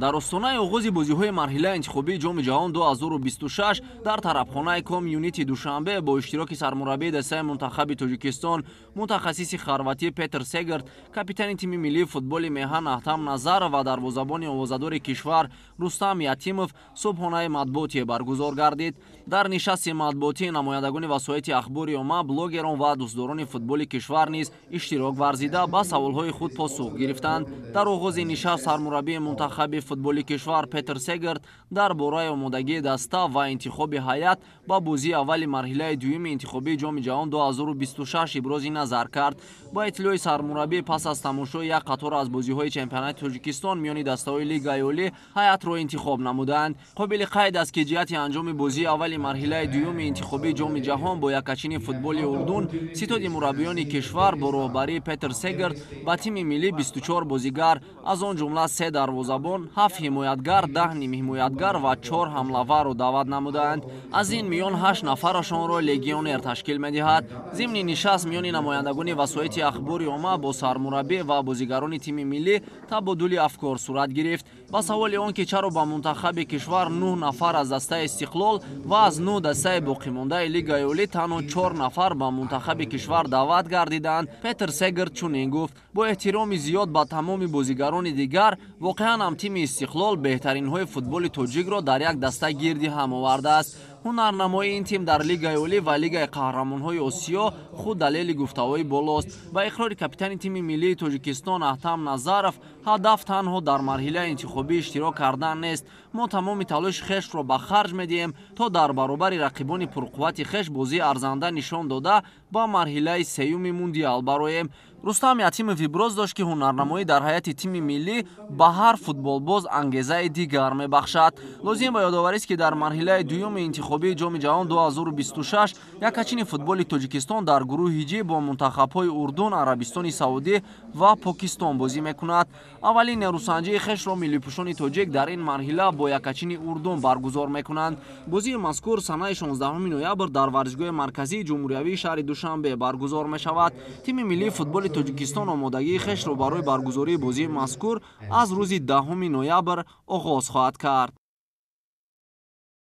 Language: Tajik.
дар остонаи оғози бозиҳои марҳилаи интихобии ҷоми ҷаҳон 2026 дар тарабхонаи комюнити душанбе бо иштироки сармураббии дастаи мунтахаби тоҷикистон мутахассиси хорватӣ Петр Сегерт, капитани тими миллии футболи меҳан Аҳтам Назаров ва дарвозабони овозадори кишвар Рустам Ятимов субҳонаи матбуотие баргузор гардид. дар нишасти матбуотӣ намояндагони васоити ахбори омма, блогерон ва дӯстдорони футболи кишвар низ иштирок варзида ба саволҳои худ посух гирифтанд. дар оғози нишаст сармураббии мунтахаби футболи кишвар Петр Сегерт дар бораи омодагии даста ва интихоби ҳайат ба бозии аввали марҳилаи дуюми интихобии ҷоми ҷаҳон 2026 ибрози назар кард. ба иттилои сармураббӣ, пас аз тамошои як қатор аз бозиҳои чемпионати Тоҷикистон миёни дастаҳои Лигаи Олӣ ҳайатро интихоб намуданд. қобили қайд аст ки ҷиҳати анҷоми бозии аввали марҳилаи дуюми интихобии ҷоми ҷаҳон бо яккачини футболи Урдун, ситоди мураббиёни кишвар бо роҳбарии Петр Сегерт ба тими миллӣ 24 бозигар, аз он ҷумла 3 дарвозабон, 7 ҳимоятгар, 10 нимҳимоятгар ва 4 ҳамлаварро даъват намуданд. аз ин миён 8 нафарашонро легионер ташкил медиҳад. зимни нишаст миёни намояндагони васоити ахбори омма бо сармураббӣ ва бозигарони тими миллӣ табодули афкор сурат гирифт. ба саволи он ки чаро ба мунтахаби кишвар 9 нафар аз дастаи Истиқлол ва аз 9 дастаи боқимондаи Лигаи Олӣ танҳо 4 нафар ба мунтахаби кишвар даъват гардиданд, Петр Сегерт чунин гуфт: бо эҳтироми зиёд ба тамоми бозигарони дигар, воқеан ҳам тими Истиқлол беҳтаринҳои футболи тоҷикро дар як даста гирди ҳам овардааст. ҳунарнамоии ин тим дар Лигаи Олӣ ва Лигаи қаҳрамонҳои Осиё худ далели гуфтаҳои болост. ба иқрори капитани тими миллии Тоҷикистон Аҳтам Назаров, ҳадаф танҳо дар марҳилаи интихобӣ иштирок кардан нест. мо тамоми талоши хешро ба харҷ медиҳем, то дар баробари рақибони пурқуввати хеш бозии арзанда нишон дода ба марҳилаи сеюми мундиал бароем. Рустам Ятимов иброз дошт ки ҳунарнамоӣ дар ҳайати тими миллӣ ба ҳар футболбоз ангезаи дигар мебахшад. лозим ба ёдоварист ки дар марҳилаи дуюми интихобии ҷоми ҷаҳон 2026 яккачини футболи Тоҷикистон дар гурӯҳи Ҷ бо мунтахабҳои Урдун, Арабистони Саудӣ ва Покистон бозӣ мекунад. аввалин нерӯсанҷии хешро миллипӯшони тоҷик дар ин марҳила бо яккачини Урдун баргузор мекунанд. бозии мазкур санаи 16 ноябр дар варзишгоҳи марказии ҷумҳуриявии шаҳри Душанбе баргузор мешавад. тими миллии футболи Тоҷикистон омодагии хешро барои баргузории бозии мазкур аз рӯзи 10 ноябр оғоз хоҳад кард.